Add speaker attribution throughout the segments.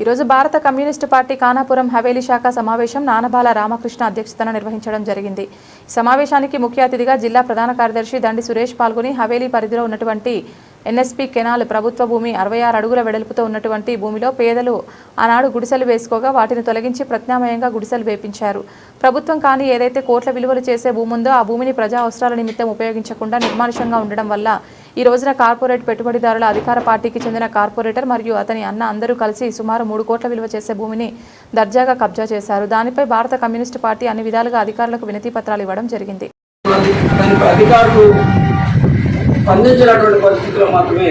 Speaker 1: ఈరోజు భారత communist party Khanapuram Haveli శాఖ సమావేశం నానబాల రామకృష్ణ అధ్యక్షతన నిర్వహించడం జరిగింది. ఈ సమావేశానికి ముఖ్య అతిథిగా జిల్లా ప్రధాన కార్యదర్శి దండి సురేష్ పాల్గొని హవేలీ పరిధిలో ఉన్నటువంటి ఎన్ఎస్పీ కెనాల్ ప్రభుత్వ భూమి 66 అడుగుల వెడల్పుతో ఉన్నటువంటి భూమిలో పేదలు ఆనాడు గుడిసెలు వేసుకోగా వాటిని తొలగించి ప్రత్యామ్నాయంగా గుడిసెలు వేపించారు. ప్రభుత్వం కానీ ఏదైతే కోట్ల విలువలు చేసే భూమి ఉందో ఆ భూమిని ప్రజా అవసరాల నిమిత్తం ఉపయోగించకుండా నిర్మానుష్యంగా ఉండడం వల్ల ఈ రోజున కార్పొరేట్ పెట్టుబడిదారుల అధికార పార్టీకి చెందిన కార్పొరేటర్ మరియు అతని అన్న అందరూ కలిసి సుమారు 3 కోట్ల విలువ చేసే భూమిని దర్జాగా కబ్జా చేశారు. దానిపై భారత కమ్యూనిస్టు పార్టీ అన్ని విధాలుగా అధికారులకు వినతి పత్రాలు ఇవ్వడం జరిగింది.
Speaker 2: స్పందించినటువంటి పరిస్థితుల్లో మాత్రమే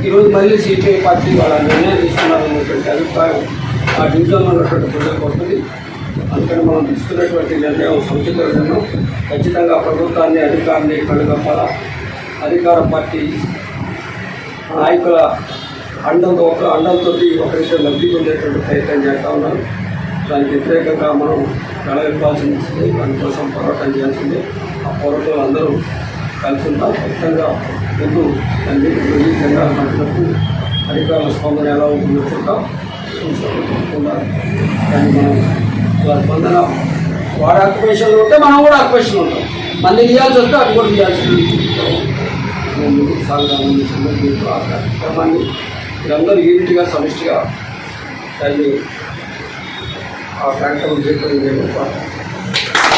Speaker 2: ఈరోజు మళ్ళీ సిపిఐ పార్టీ వాళ్ళ నిర్ణయం తీసుకున్నారనేటువంటి అభిప్రాయం ఆ డివిజన్లో ఉన్నటువంటి ప్రజలకు వస్తుంది. అందుకని మనం తీసుకున్నటువంటి నిర్ణయం సముచిత నిర్ణయం. ఖచ్చితంగా ప్రభుత్వాన్ని అధికారాన్ని కడుగప్పాల అధికార పార్టీ నాయకుల అండంతో ఒకరితో లబ్ధి పొందేటువంటి ప్రయత్నం చేస్తూ ఉన్నారు. దానికి వ్యతిరేకంగా మనం కళవిప్పాల్సింది, దానికోసం పోరాటం చేయాల్సిందే. ఆ పోరాటంలో అందరూ కలిసి ఉంటాం. ఖచ్చితంగా ముందు అన్నింటి జెండాలు మాట్లాడుతూ అధికారుల స్పందన ఎలా ఉంటుందో చూద్దాం. కానీ మనం ఇలా స్పందన వాడు ఆక్యుపేషన్లో ఉంటే మనం కూడా ఆక్యుపేషన్లో ఉంటాం. మళ్ళీ ఇవ్వాల్సి వస్తే అది కూడా ఇవ్వాల్సి ముందుకు సాగుదామని సందర్భంలో ఆ కార్యక్రమాన్ని మీరందరూ యూనిట్గా సమిష్టిగా దాన్ని ఆ కార్యక్రమం చేయడం